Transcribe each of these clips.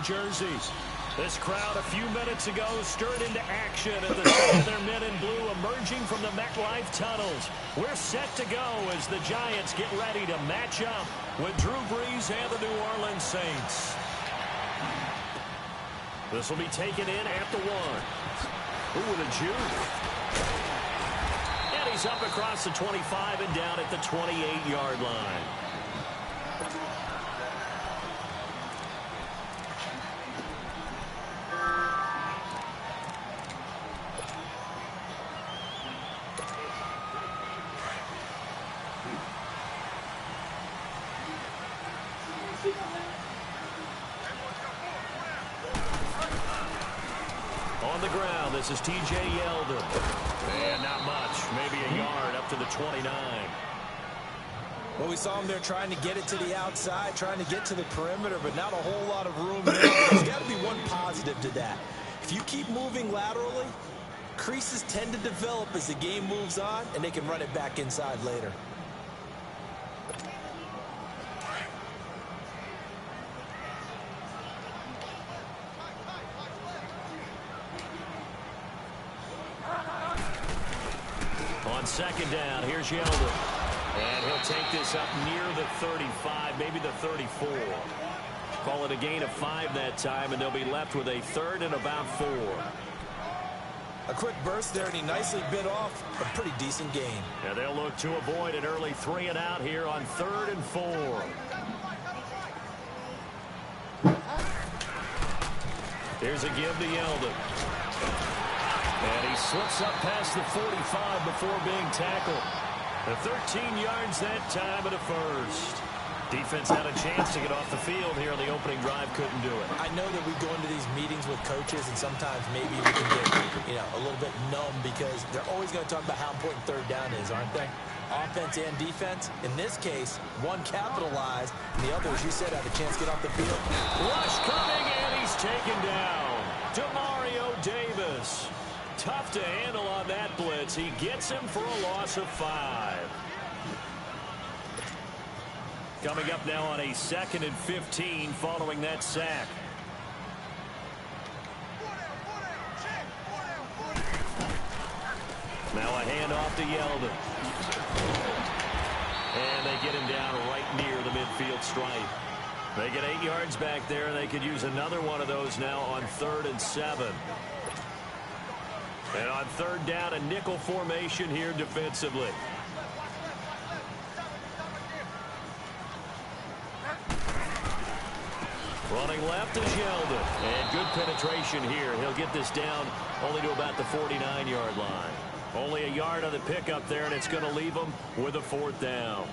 jerseys. This crowd a few minutes ago stirred into action at the sight of their men in blue emerging from the MetLife tunnels. We're set to go as the Giants get ready to match up with Drew Brees and the New Orleans Saints. This will be taken in at the 1. Ooh, with a juke. And he's up across the 25 and down at the 28-yard line. On the ground, this is T.J. Yeldon. And not much, maybe a yard up to the 29. Well, we saw him there trying to get it to the outside, trying to get to the perimeter, but not a whole lot of room there. There's got to be one positive to that. If you keep moving laterally, creases tend to develop as the game moves on, and they can run it back inside later. On second down, here's Yeldon. And he'll take this up near the 35, maybe the 34. Call it a gain of 5 that time, and they'll be left with a 3rd and about 4. A quick burst there, and he nicely bit off a pretty decent gain. And they'll look to avoid an early 3 and out here on 3rd and 4. Here's a give to Yeldon. And he slips up past the 45 before being tackled. The 13 yards that time at a first. Defense had a chance to get off the field here on the opening drive, couldn't do it. I know that we go into these meetings with coaches, and sometimes maybe we can get, a little bit numb because they're always going to talk about how important 3rd down is, aren't they? Offense and defense. In this case, one capitalized, and the other, as you said, had a chance to get off the field. Rush coming, and he's taken down. Demario Davis. Tough to handle on that blitz. He gets him for a loss of 5. Coming up now on a 2nd and 15 following that sack. Now a handoff to Yeldon. And they get him down right near the midfield stripe. They get 8 yards back there, and they could use another one of those now on 3rd and 7. And on 3rd down, a nickel formation here defensively. Running left is Yeldon. And good penetration here. He'll get this down only to about the 49-yard line. Only a yard on the pickup there, and it's going to leave him with a 4th down.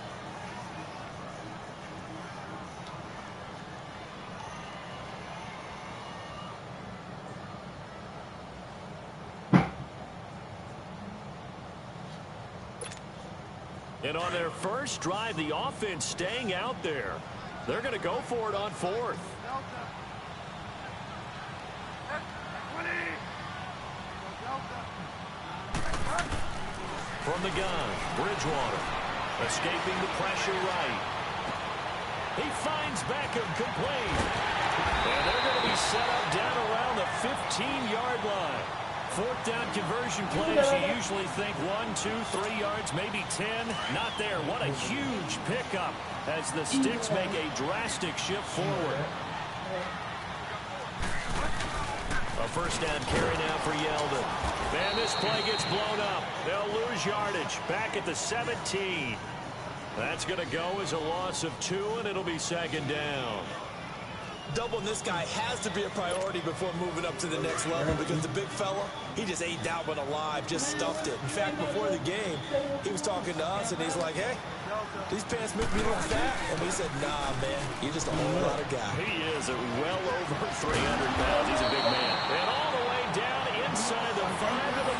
And on their first drive, the offense staying out there. They're going to go for it on 4th. From the gun, Bridgewater. Escaping the pressure right. He finds Beckham complete. And they're going to be set up down around the 15-yard line. 4th down conversion plays, you usually think 1, 2, 3 yards, maybe 10. Not there. What a huge pickup as the Sticks make a drastic shift forward. A 1st down carry now for Yeldon. And this play gets blown up. They'll lose yardage back at the 17. That's going to go as a loss of 2, and it'll be 2nd down. Doubling this guy has to be a priority before moving up to the next level because the big fella, he just ate that one alive, just stuffed it. In fact, before the game, he was talking to us, and he's like, hey, these pants make me look fat. And we said, nah, man, you're just a whole lot of guy. He is well over 300 pounds. He's a big man. And all the way down inside the 5 to the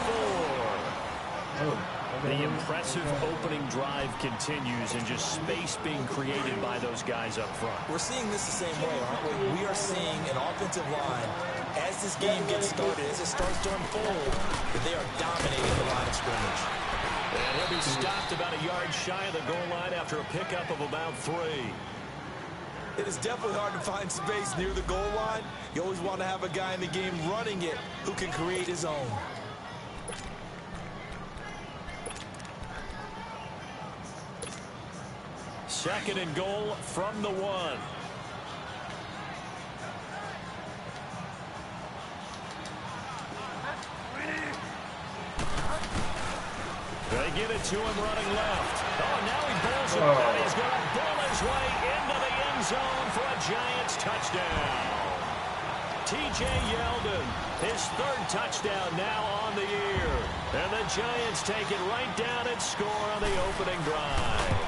4. The impressive opening drive continues and just space being created by those guys up front. We're seeing this the same way, aren't we? We are seeing an offensive line, as this game gets started, as it starts to unfold, that they are dominating the line of scrimmage. And he'll be stopped about a yard shy of the goal line after a pickup of about 3. It is definitely hard to find space near the goal line. You always want to have a guy in the game running it who can create his own. Second and goal from the 1. They give it to him running left. Oh, now he bowls it. And he's going to bowl his way into the end zone for a Giants touchdown. T.J. Yeldon, his 3rd touchdown now on the year. And the Giants take it right down and score on the opening drive.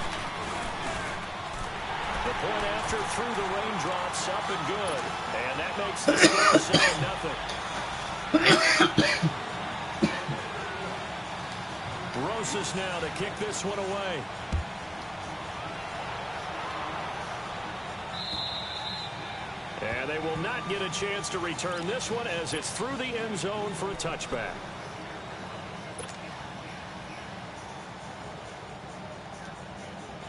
The point after through the raindrops, up and good. And that makes the score 7-0. Rosas now to kick this one away. And they will not get a chance to return this one as it's through the end zone for a touchback.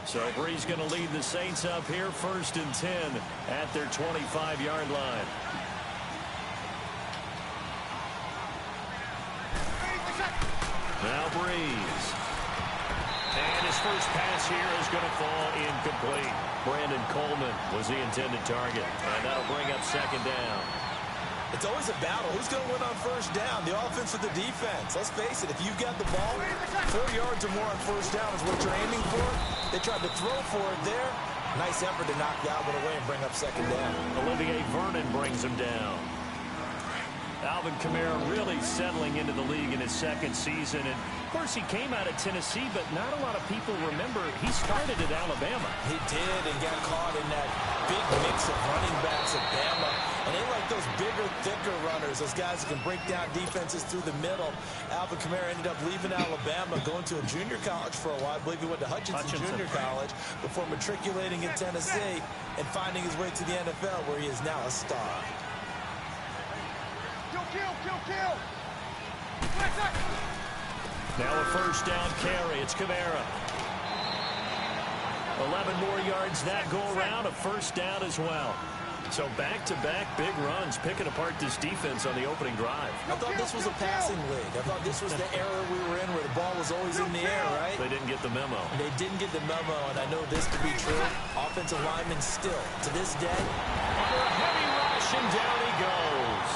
So Bree's going to lead the Saints up here 1st and 10 at their 25-yard line. Now Breeze. And his first pass here is going to fall incomplete. Brandon Coleman was the intended target. And that'll bring up 2nd down. It's always a battle. Who's going to win on 1st down? The offense or the defense? Let's face it, if you've got the ball, 4 yards or more on 1st down is what you're aiming for. They tried to throw for it there. Nice effort to knock that one away and bring up 2nd down. Olivier Vernon brings him down. Alvin Kamara really settling into the league in his 2nd season. And, of course, he came out of Tennessee, but not a lot of people remember he started at Alabama. He did and got caught in that big mix of running backs at Bama. And they like those bigger, thicker runners, those guys who can break down defenses through the middle. Alvin Kamara ended up leaving Alabama, going to a junior college for a while. I believe he went to Hutchinson Junior College before matriculating in Tennessee and finding his way to the NFL, where he is now a star. Kill. Now a 1st down carry. It's Kamara. 11 more yards that go around. A 1st down as well. So back-to-back big runs, picking apart this defense on the opening drive. I thought this was a passing league. I thought this was the era we were in where the ball was always in the air, right? They didn't get the memo. They didn't get the memo, and I know this to be true. Offensive linemen still, to this day, under a heavy rush, and down he goes.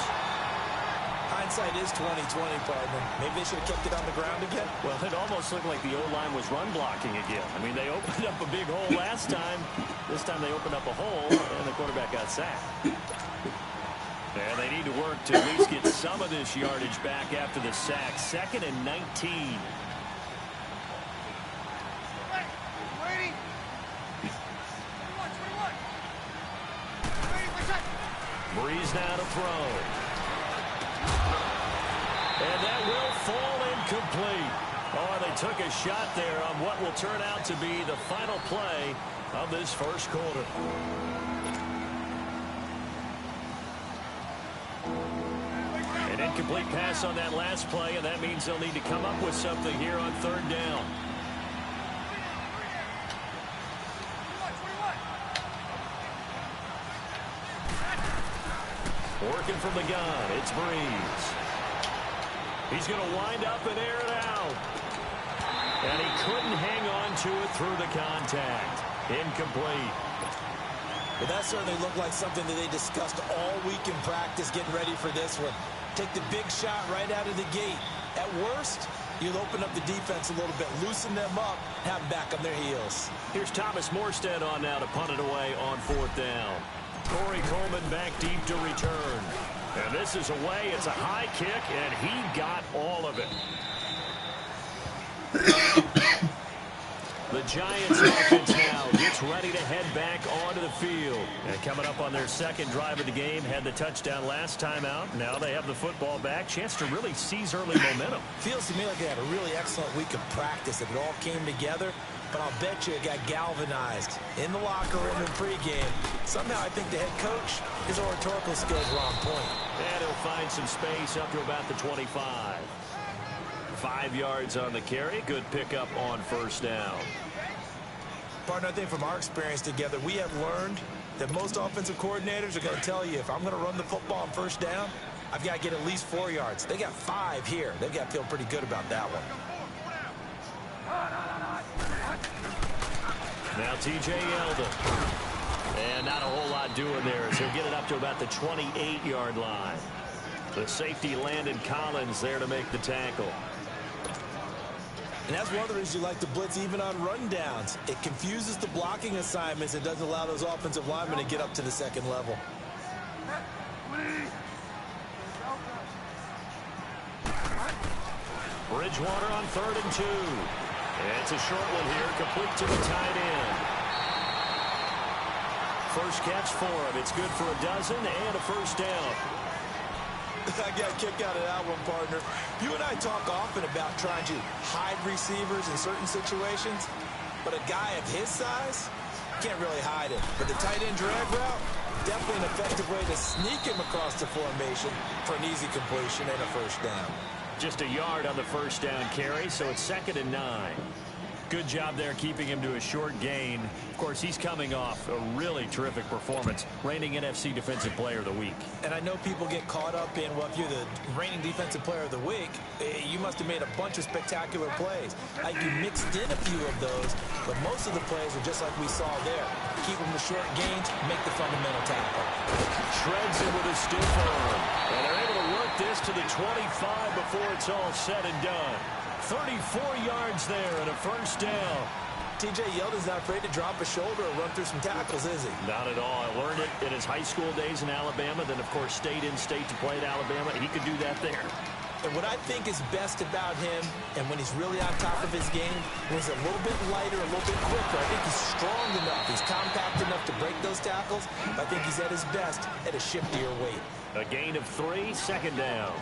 Hindsight is 20/20, partner. Maybe they should have kept it on the ground again. Well, it almost looked like the O-line was run blocking again. I mean, they opened up a big hole last time. This time they opened up a hole, and the quarterback got sacked. And they need to work to at least get some of this yardage back after the sack. 2nd and 19. Ready? 21. Breeze now to throw. And that will fall incomplete. Oh, they took a shot there on what will turn out to be the final play of this 1st quarter. An incomplete pass on that last play, and that means they'll need to come up with something here on 3rd down. Working from the gun, it's Breeze. He's going to wind up and air it out. And he couldn't hang on to it through the contact. Incomplete. But that certainly looked like something that they discussed all week in practice, getting ready for this one. Take the big shot right out of the gate. At worst, you'll open up the defense a little bit, loosen them up, have them back on their heels. Here's Thomas Morstead on now to punt it away on 4th down. Corey Coleman back deep to return. And this is away. It's a high kick, and he got all of it. The Giants offense now gets ready to head back onto the field. And coming up on their 2nd drive of the game, had the touchdown last time out. Now they have the football back. Chance to really seize early momentum. Feels to me like they had a really excellent week of practice. It all came together. But I'll bet you it got galvanized in the locker room in pregame. Somehow I think the head coach, his oratorical skills were on point. And he'll find some space up to about the 25. 5 yards on the carry. Good pickup on 1st down. Partner, I think from our experience together, we have learned that most offensive coordinators are going to tell you, if I'm going to run the football on first down, I've got to get at least 4 yards. They got 5 here. They've got to feel pretty good about that one. Now T.J. Yeldon. And not a whole lot doing there as he'll get it up to about the 28-yard line. The safety Landon Collins there to make the tackle. And that's one of the reasons you like to blitz even on rundowns. It confuses the blocking assignments. It doesn't allow those offensive linemen to get up to the second level. Bridgewater on 3rd and 2. And it's a short one here, complete to the tight end. First catch for him. It's good for a dozen and a first down. I got a kick out of that one, partner. You and I talk often about trying to hide receivers in certain situations, but a guy of his size can't really hide him. But the tight end drag route, definitely an effective way to sneak him across the formation for an easy completion and a first down. Just a yard on the first down carry, so it's 2nd and 9. Good job there keeping him to a short gain. Of course, he's coming off a really terrific performance, reigning NFC Defensive Player of the Week. And I know people get caught up in, well, if you're the reigning Defensive Player of the Week, you must have made a bunch of spectacular plays. Like you mixed in a few of those, but most of the plays are just like we saw there. Keep them to short gains, make the fundamental tackle. Shreds him with a stiff arm. And they're able to work this to the 25 before it's all said and done. 34 yards there and a first down. T.J. Yeldon's not afraid to drop a shoulder or run through some tackles, is he? Not at all. I learned it in his high school days in Alabama, then, of course, stayed in state to play at Alabama. He could do that there. And what I think is best about him, and when he's really on top of his game, when he's a little bit lighter, a little bit quicker, I think he's strong enough, he's compact enough to break those tackles. I think he's at his best at a shiftier weight. A gain of 3, 2nd down.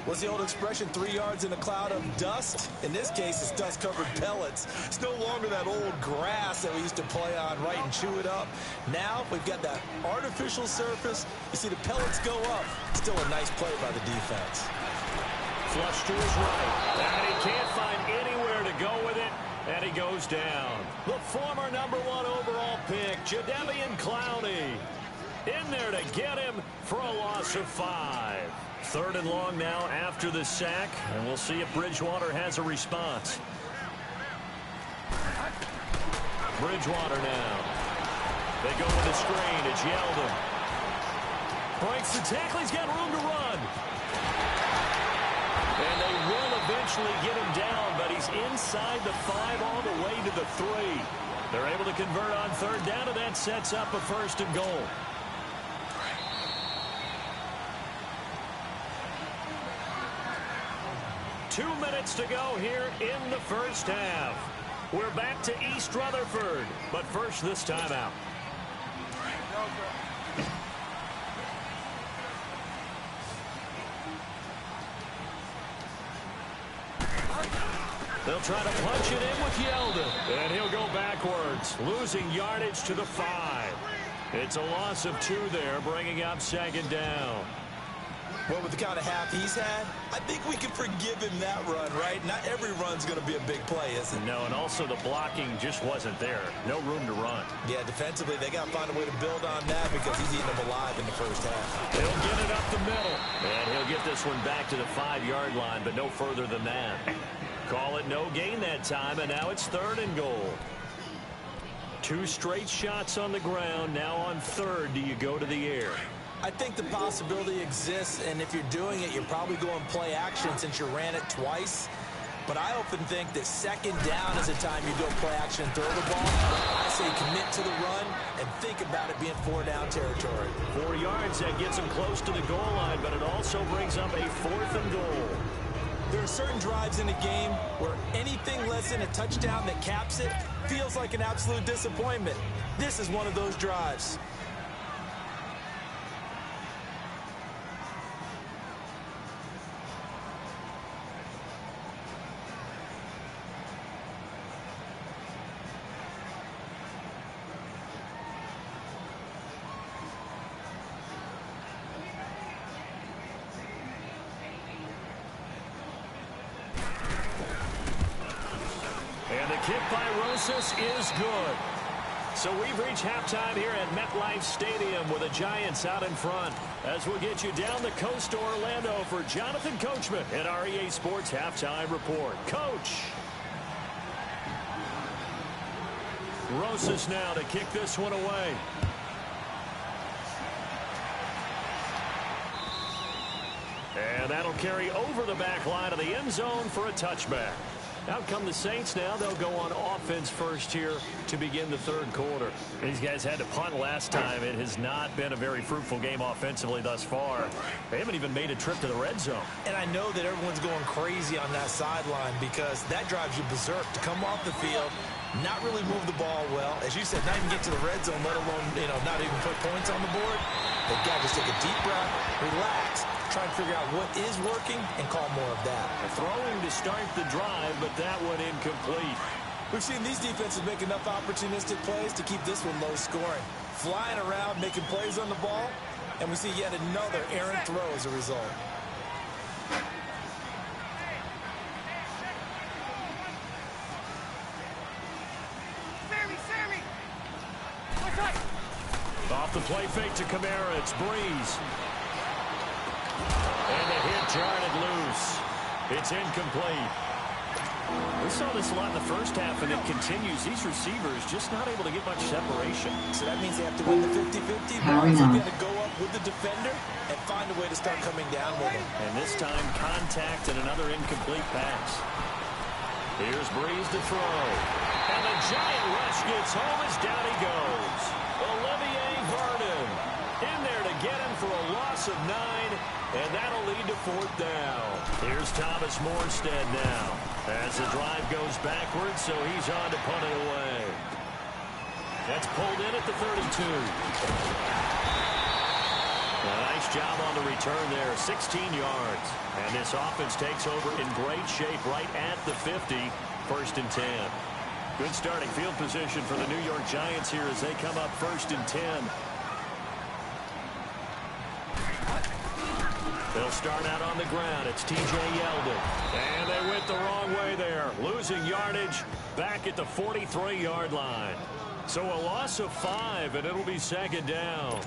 What's the old expression, 3 yards in a cloud of dust? In this case, it's dust-covered pellets. It's no longer that old grass that we used to play on, right, and chew it up. Now we've got that artificial surface. You see the pellets go up. Still a nice play by the defense. Flush to his right. And he can't find anywhere to go with it. And he goes down. The former #1 overall pick, Jadeveon Clowney, in there to get him for a loss of 5. 3rd and long now after the sack, and we'll see if Bridgewater has a response. Bridgewater now. They go with the screen. It's Yeldon. Breaks the tackle. He's got room to run. And they will eventually get him down, but he's inside the 5 all the way to the 3. They're able to convert on 3rd down, and that sets up a 1st and goal. Two minutes to go here in the first half. We're back to East Rutherford, but first this timeout. They'll try to punch it in with Yeldon, and he'll go backwards, losing yardage to the 5. It's a loss of 2 there, bringing up 2nd down. Well, with the kind of half he's had, I think we can forgive him that run, right? Not every run's going to be a big play, is it? No, and also the blocking just wasn't there. No room to run. Yeah, defensively, they got to find a way to build on that because he's eating them alive in the first half. He'll get it up the middle. And he'll get this one back to the 5-yard line, but no further than that. Call it no gain that time, and now it's 3rd and goal. 2 straight shots on the ground. Now on 3rd, do you go to the air? I think the possibility exists, and if you're doing it, you're probably going play action since you ran it twice. But I often think that 2nd down is the time you go play action and throw the ball. I say commit to the run and think about it being 4-down territory. 4 yards, that gets him close to the goal line, but it also brings up a 4th and goal. There are certain drives in a game where anything less than a touchdown that caps it feels like an absolute disappointment. This is one of those drives. And the kick by Rosas is good. So we've reached halftime here at MetLife Stadium with the Giants out in front. As we'll get you down the coast to Orlando for Jonathan Coachman at our EA Sports Halftime Report. Coach. Rosas now to kick this one away. And that'll carry over the back line of the end zone for a touchback. Out come the Saints now. They'll go on offense first here to begin the third quarter. These guys had to punt last time. It has not been a very fruitful game offensively thus far. They haven't even made a trip to the red zone. And I know that everyone's going crazy on that sideline because that drives you berserk to come off the field, not really move the ball well. As you said, not even get to the red zone, let alone, not even put points on the board. They got to just take a deep breath, relax, try and figure out what is working and call more of that. Throwing to start the drive, but that one incomplete. We've seen these defenses make enough opportunistic plays to keep this one low scoring. Flying around, making plays on the ball, and we see yet another errant throw as a result. Sammy! Off the play fake to Kamara, it's Breeze. And the hit jarred loose. It's incomplete. We saw this a lot in the first half, and it continues. These receivers just not able to get much separation. So that means they have to win the 50-50. They've got to go up with the defender and find a way to start coming down with him. And this time, contact and another incomplete pass. Here's Breeze to throw. And the giant rush gets home as down he goes. Olivier Vernon in there to get him for a loss of 9, and that'll lead to fourth down. Here's Thomas Morstead now as the drive goes backwards, so he's on to punt it away. That's pulled in at the 32. A nice job on the return there, 16 yards. And this offense takes over in great shape right at the 50, first and 10. Good starting field position for the New York Giants here as they come up first and 10. They'll start out on the ground. It's T.J. Yeldon. And they went the wrong way there. Losing yardage back at the 43-yard line. So a loss of 5, and it'll be second down.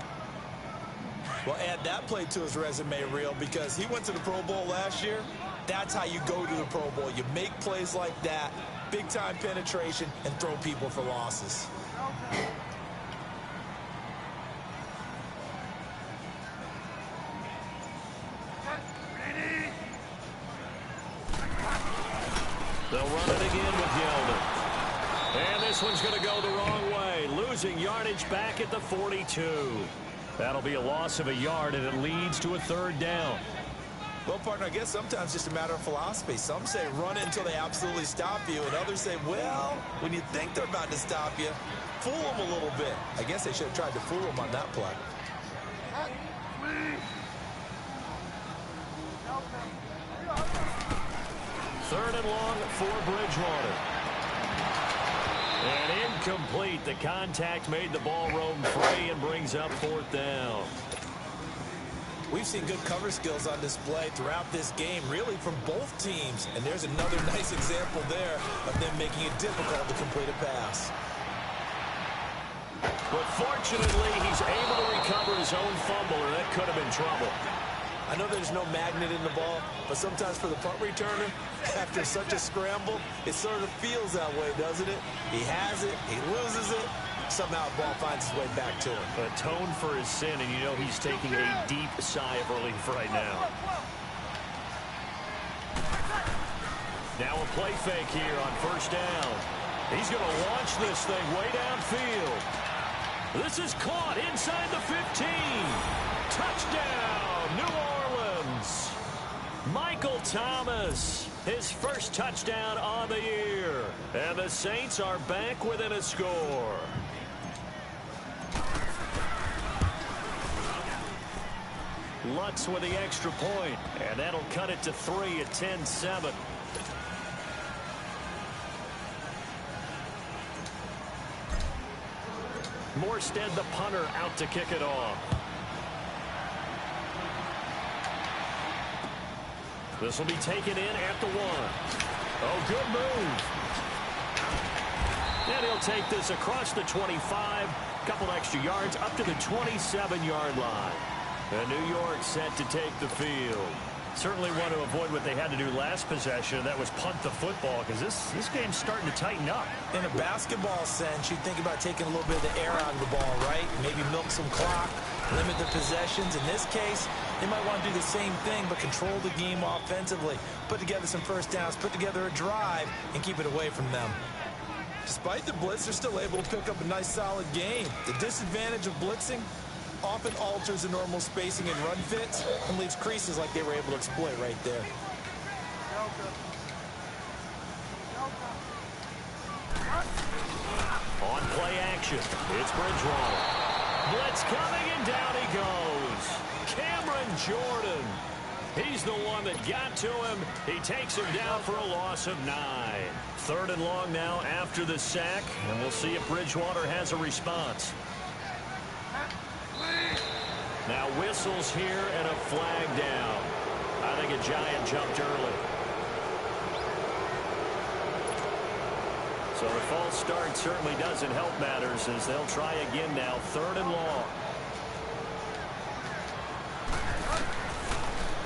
Well, add that play to his resume reel because he went to the Pro Bowl last year. That's how you go to the Pro Bowl. You make plays like that, big-time penetration, and throw people for losses. They'll run it again with Yeldon. And this one's going to go the wrong way. Losing yardage back at the 42. That'll be a loss of a yard, and it leads to a third down. Well, partner, I guess sometimes it's just a matter of philosophy. Some say run it until they absolutely stop you, and others say, well, when you think they're about to stop you, fool them a little bit. I guess they should have tried to fool them on that play. Third and long for Bridgewater. And incomplete. The contact made the ball roam free and brings up fourth down. We've seen good cover skills on display throughout this game, really from both teams. And there's another nice example there of them making it difficult to complete a pass. But fortunately, he's able to recover his own fumble, or that could have been trouble. I know there's no magnet in the ball, but sometimes for the punt returner, after such a scramble, it sort of feels that way, doesn't it? He has it, he loses it, somehow the ball finds its way back to him. Atone for his sin, and you know he's taking a deep sigh of relief right now. Now a play fake here on first down. He's going to launch this thing way downfield. This is caught inside the 15. Touchdown, New Orleans. Michael Thomas, his first touchdown on the year. And the Saints are back within a score. Lutz with the extra point, and that'll cut it to 3 at 10-7. Morstead, the punter, out to kick it off. This will be taken in at the 1. Oh, good move. And he'll take this across the 25, couple extra yards up to the 27-yard line. And New York set to take the field. Certainly want to avoid what they had to do last possession. That was punt the football, because this game's starting to tighten up. In a basketball sense, you think about taking a little bit of the air out of the ball, right? Maybe milk some clock, limit the possessions. In this case, they might want to do the same thing, but control the game offensively. Put together some first downs, put together a drive, and keep it away from them. Despite the blitz, they're still able to pick up a nice, solid game. The disadvantage of blitzing often alters the normal spacing and run fits and leaves creases like they were able to exploit right there. On play action, it's Bridgewater. Blitz coming, and down he goes. Cameron Jordan. He's the one that got to him. He takes him down for a loss of 9. 3rd and long now after the sack, and we'll see if Bridgewater has a response. Now whistles here and a flag down. I think a Giant jumped early. So the false start certainly doesn't help matters as they'll try again now. 3rd and long.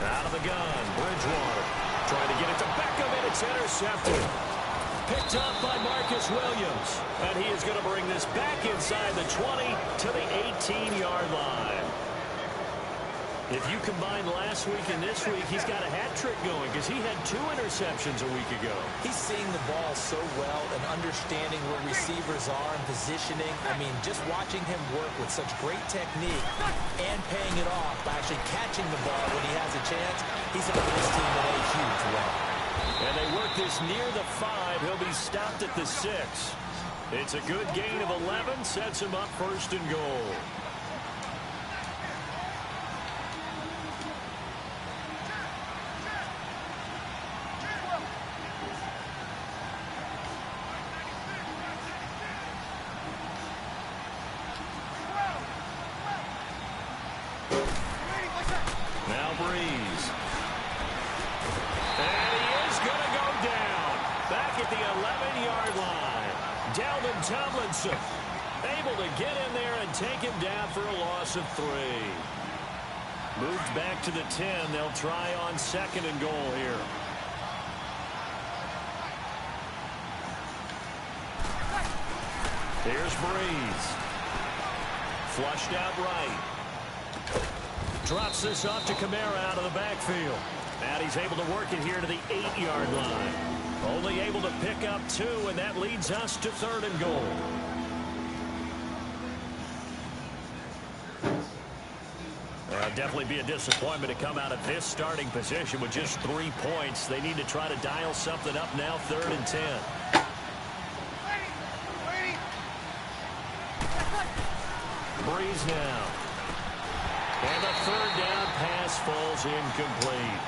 Out of the gun, Bridgewater trying to get it to Beckham, and it's intercepted. Picked up by Marcus Williams, and he is going to bring this back inside the 20 to the 18-yard line. If you combine last week and this week, he's got a hat trick going because he had 2 interceptions a week ago. He's seeing the ball so well and understanding where receivers are and positioning. I mean, just watching him work with such great technique and paying it off by actually catching the ball when he has a chance, he's helping his team in a huge way. And they work this near the 5. He'll be stopped at the 6. It's a good gain of 11, sets him up 1st and goal. Able to get in there and take him down for a loss of 3. Moved back to the 10. They'll try on 2nd and goal here. Here's Breeze. Flushed out right. Drops this off to Kamara out of the backfield. And he's able to work it here to the 8-yard line. Only able to pick up 2, and that leads us to 3rd and goal. Definitely be a disappointment to come out of this starting position with just 3 points. They need to try to dial something up now, 3rd and 10. Breeze now. And the 3rd down pass falls incomplete.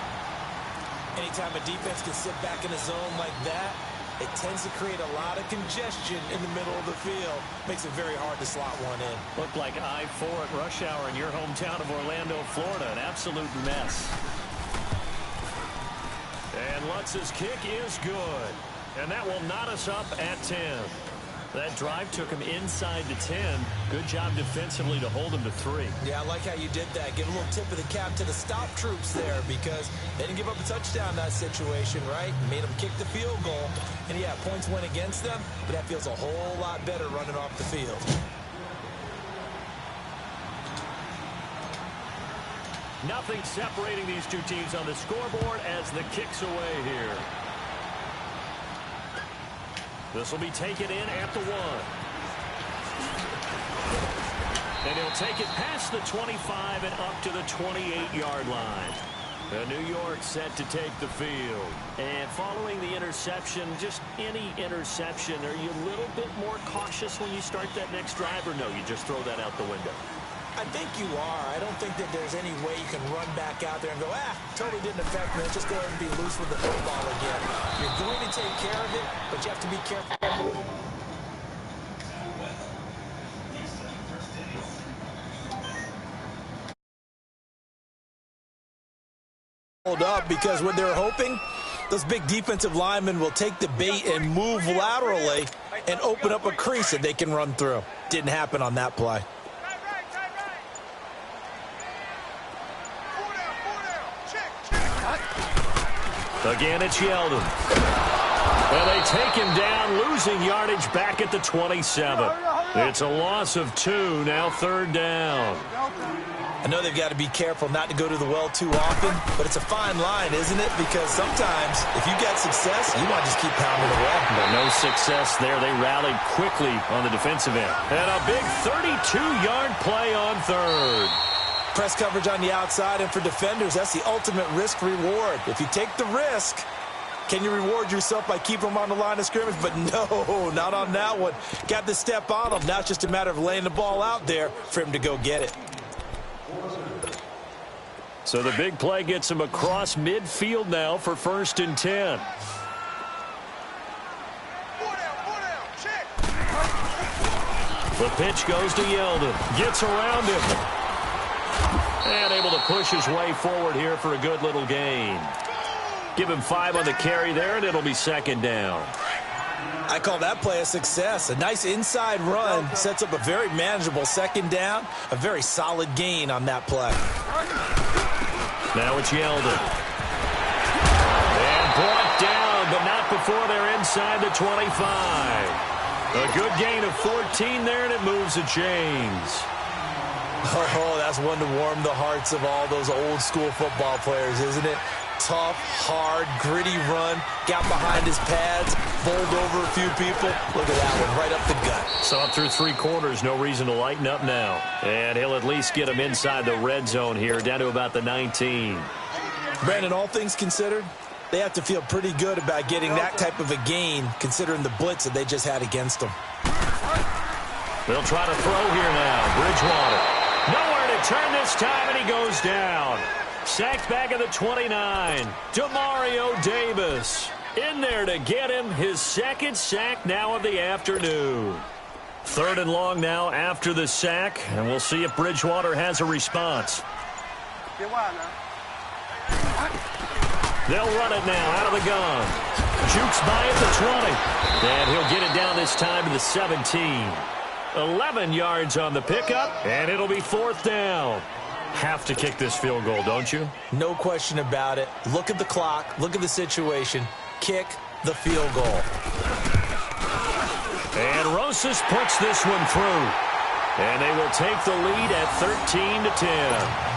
Anytime a defense can sit back in a zone like that, it tends to create a lot of congestion in the middle of the field. Makes it very hard to slot one in. Looked like I-4 at rush hour in your hometown of Orlando, Florida. An absolute mess. And Lutz's kick is good. And that will knot us up at 10. That drive took him inside the 10. Good job defensively to hold him to 3. Yeah, I like how you did that. Give a little tip of the cap to the stop troops there because they didn't give up a touchdown in that situation, right? Made them kick the field goal. And, yeah, points went against them, but that feels a whole lot better running off the field. Nothing separating these two teams on the scoreboard as the kick's away here. This will be taken in at the 1. And he'll take it past the 25 and up to the 28-yard line. New York set to take the field. And following the interception, just any interception, are you a little bit more cautious when you start that next drive, or no, you just throw that out the window? I think you are. I don't think that there's any way you can run back out there and go, totally didn't affect me. Let's just go ahead and be loose with the football again. You're going to take care of it, but you have to be careful. Hold up, because what they're hoping Those big defensive linemen will take the bait and move laterally and open up a crease that they can run through. Didn't happen on that play. Again, it's Yeldon. Well, they take him down, losing yardage back at the 27. It's a loss of 2, now 3rd down. I know they've got to be careful not to go to the well too often, but it's a fine line, isn't it? Because sometimes, if you get success, you want to just keep pounding away. But no success there. They rallied quickly on the defensive end. And a big 32-yard play on 3rd. Press coverage on the outside, and for defenders, that's the ultimate risk-reward. If you take the risk, can you reward yourself by keeping them on the line of scrimmage? But no, not on that one. Got to step on him. Now it's just a matter of laying the ball out there for him to go get it. So the big play gets him across midfield now for 1st and 10. The pitch goes to Yeldon. Gets around him. And able to push his way forward here for a good little gain. Give him 5 on the carry there, and it'll be 2nd down. I call that play a success. A nice inside run sets up a very manageable 2nd down. A very solid gain on that play. Now it's Yeldon. And brought down, but not before they're inside the 25. A good gain of 14 there, and it moves the chains. Oh, that's one to warm the hearts of all those old school football players, isn't it? Tough, hard, gritty run. Got behind his pads, bowled over a few people. Look at that one, right up the gut. So up through 3 quarters, no reason to lighten up now. And he'll at least get him inside the red zone here, down to about the 19. Brandon, all things considered, they have to feel pretty good about getting that type of a gain, considering the blitz that they just had against them. They'll try to throw here now. Bridgewater. Nowhere to turn this time, and he goes down. Sacked back at the 29. Demario Davis in there to get him his 2nd sack now of the afternoon. 3rd and long now after the sack, and we'll see if Bridgewater has a response. They'll run it now out of the gun. Jukes by at the 20. And he'll get it down this time to the 17. 11 yards on the pickup, and it'll be 4th down. Have to kick this field goal, don't you? No question about it. Look at the clock. Look at the situation. Kick the field goal. And Rosas puts this one through. And they will take the lead at 13-10.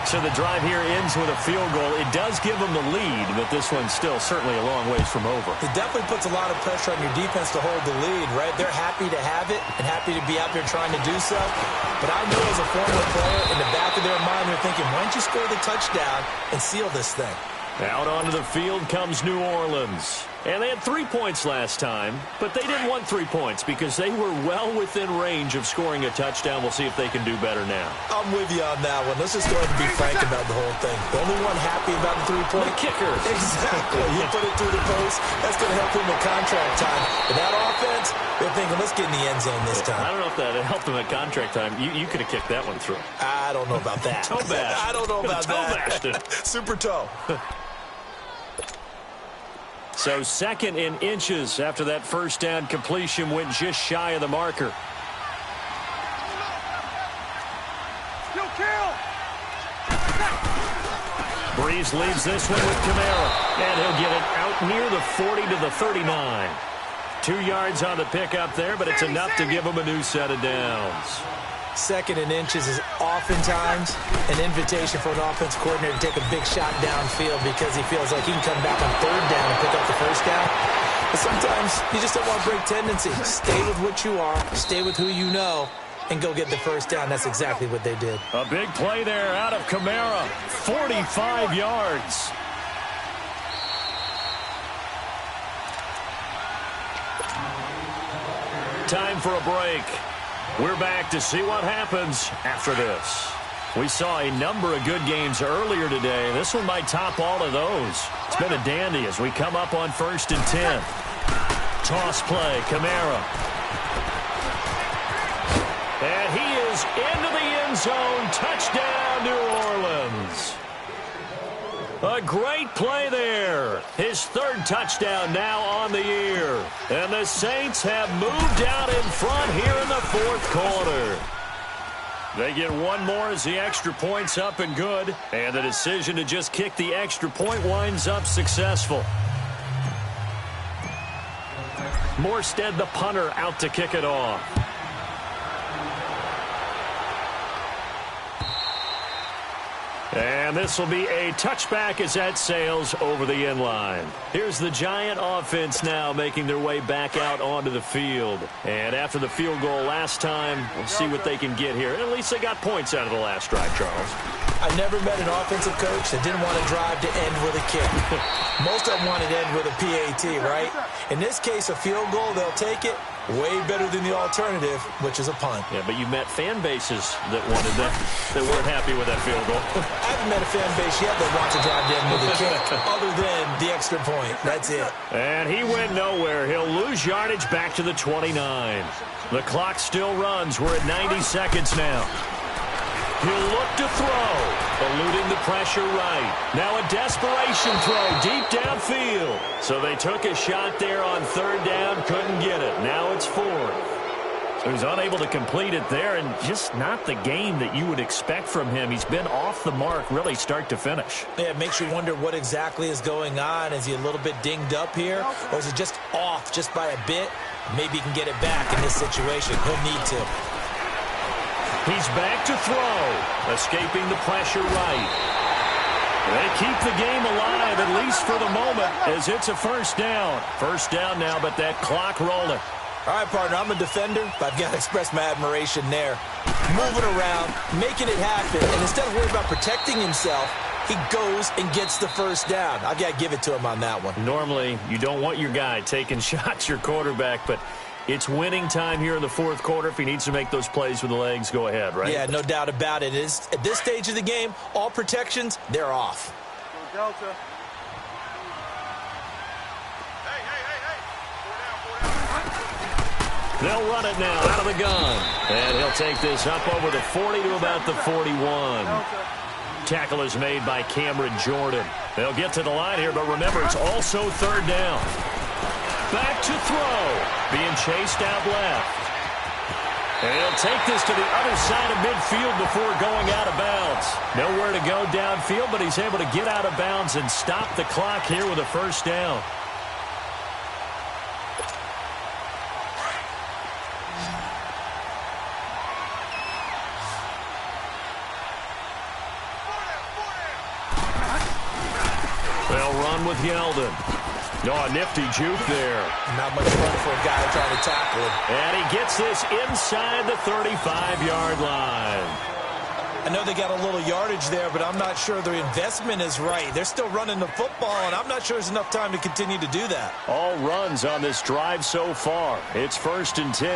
So the drive here ends with a field goal. It does give them the lead, but this one's still certainly a long ways from over. It definitely puts a lot of pressure on your defense to hold the lead, right? They're happy to have it and happy to be out there trying to do so. But I know as a former player, in the back of their mind, they're thinking, why don't you score the touchdown and seal this thing? Out onto the field comes New Orleans. And they had 3 points last time, but they didn't want 3 points because they were well within range of scoring a touchdown. We'll see if they can do better now. I'm with you on that one. Let's just go ahead and be frank about the whole thing. The only one happy about the 3-point kicker. Exactly. You put it through the post. That's going to help him at contract time. But that offense, they're thinking, let's get in the end zone this time. I don't know if that helped him at contract time. You could have kicked that one through. I don't know about that. Toe bash. I don't know about that. Super toe. So 2nd and inches after that 1st down completion went just shy of the marker. Breeze leads this one with Kamara. And he'll get it out near the 40 to the 39. 2 yards on the pickup there, but it's enough to give him a new set of downs. 2nd and inches is oftentimes an invitation for an offense coordinator to take a big shot downfield because he feels like he can come back on 3rd down and pick up the 1st down. But sometimes you just don't want to break tendency. Stay with what you are, stay with who you know, and go get the 1st down. That's exactly what they did. A big play there out of Kamara. 45 yards. Time for a break. We're back to see what happens after this. We saw a number of good games earlier today. This one might top all of those. It's been a dandy as we come up on 1st and 10. Toss play, Kamara. And he is into the end zone. Touchdown, New Orleans. A great play there. His third touchdown now on the year. And the Saints have moved out in front here in the fourth quarter. They get one more as the extra point's up and good. And the decision to just kick the extra point winds up successful. Morstead, the punter, out to kick it off. And this will be a touchback as that sails over the end line. Here's the Giant offense now making their way back out onto the field. And after the field goal last time, we'll see what they can get here. At least they got points out of the last drive, Charles. I never met an offensive coach that didn't want to drive to end with a kick. Most of them want to end with a PAT, right? In this case, a field goal, they'll take it. Way better than the alternative, which is a punt. Yeah, but you met fan bases that wanted that, that weren't happy with that field goal. I haven't met a fan base yet that wants to drive in with a kick, other than the extra point. That's it. And he went nowhere. He'll lose yardage back to the 29. The clock still runs. We're at 90 seconds now. He'll look to throw, eluding the pressure right. Now a desperation throw deep downfield. So they took a shot there on third down, couldn't get it. Now it's fourth. So he's unable to complete it there, and just not the game that you would expect from him. He's been off the mark really start to finish. Yeah, it makes you wonder what exactly is going on. Is he a little bit dinged up here, or is it just off just by a bit? Maybe he can get it back in this situation. He'll need to. He's back to throw, escaping the pressure right. They keep the game alive, at least for the moment, as it's a first down. First down now, but that clock rolling. All right, partner, I'm a defender, but I've got to express my admiration there. Moving around, making it happen, and instead of worrying about protecting himself, he goes and gets the first down. I've got to give it to him on that one. Normally, you don't want your guy taking shots, your quarterback, but it's winning time here in the fourth quarter. If he needs to make those plays with the legs, go ahead, right? Yeah, no doubt about it. At this stage of the game, all protections, they're off. Go Delta. They'll run it now out of the gun. And he'll take this up over the 40 to about the 41. Tackle is made by Cameron Jordan. They'll get to the line here, but remember, it's also third down. Back to throw. Being chased out left. And he'll take this to the other side of midfield before going out of bounds. Nowhere to go downfield, but he's able to get out of bounds and stop the clock here with a first down. They'll run with Yeldon. Oh, a nifty juke there. Not much fun for a guy trying to tackle him. And he gets this inside the 35-yard line. I know they got a little yardage there, but I'm not sure their investment is right. They're still running the football, and I'm not sure there's enough time to continue to do that. All runs on this drive so far. It's 1st and 10.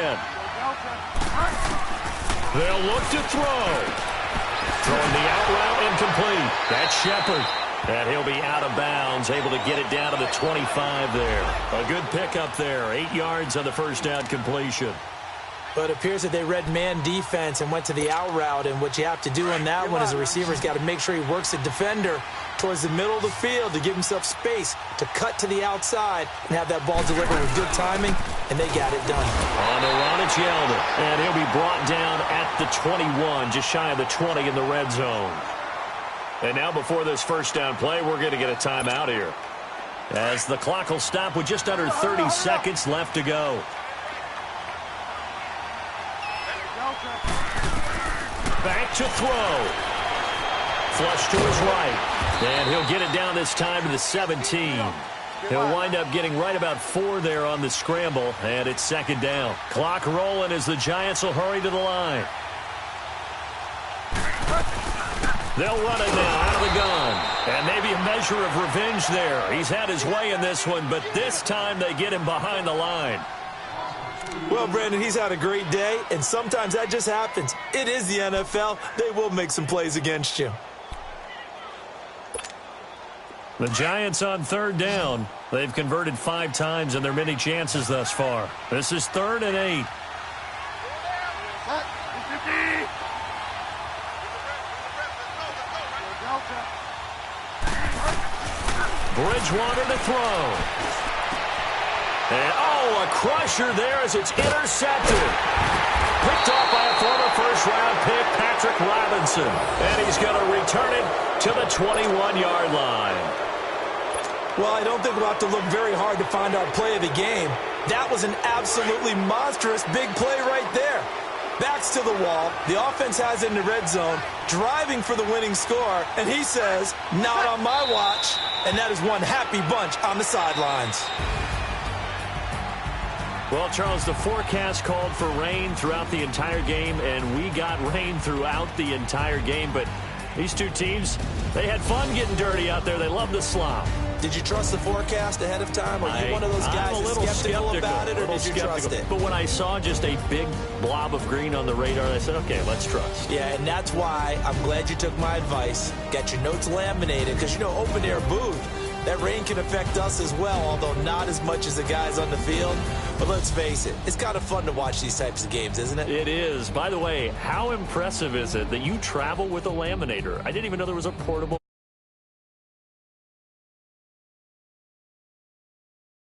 They'll look to throw. Throwing the out route incomplete. That's Shepard. And he'll be out of bounds, able to get it down to the 25 there. A good pickup there. 8 yards on the first down completion. But it appears that they read man defense and went to the out route. And what you have to do on that one as a receiver's got to make sure he works the defender towards the middle of the field to give himself space to cut to the outside and have that ball delivered with good timing. And they got it done. On the run, it's Yeldon. And he'll be brought down at the 21, just shy of the 20 in the red zone. And now before this first down play, we're going to get a timeout here, as the clock will stop with just under 30 seconds left to go. Back to throw. Flush to his right. And he'll get it down this time to the 17. He'll wind up getting right about 4 there on the scramble, and it's 2nd down. Clock rolling as the Giants will hurry to the line. They'll run it now out of the gun. And maybe a measure of revenge there. He's had his way in this one, but this time they get him behind the line. Well, Brandon, he's had a great day, and sometimes that just happens. It is the NFL. They will make some plays against you. The Giants on 3rd down. They've converted 5 times in their many chances thus far. This is 3rd and 8. Bridgewater to throw. And, oh, a crusher there as it's intercepted. Picked off by a former first-round pick, Patrick Robinson. And he's going to return it to the 21-yard line. Well, I don't think we'll have to look very hard to find our play of the game. That was an absolutely monstrous big play right there. Backs to the wall. The offense has it in the red zone, driving for the winning score. And he says, not on my watch. And that is one happy bunch on the sidelines. Well, Charles, the forecast called for rain throughout the entire game, and we got rain throughout the entire game. But these two teams, they had fun getting dirty out there. They love the slop. Did you trust the forecast ahead of time? Are you one of those guys that's skeptical about it, or did you trust it? But when I saw just a big blob of green on the radar, I said, okay, let's trust. Yeah, and that's why I'm glad you took my advice. Got your notes laminated, because, you know, open-air booth, that rain can affect us as well, although not as much as the guys on the field. But let's face it, it's kind of fun to watch these types of games, isn't it? It is. By the way, how impressive is it that you travel with a laminator? I didn't even know there was a portable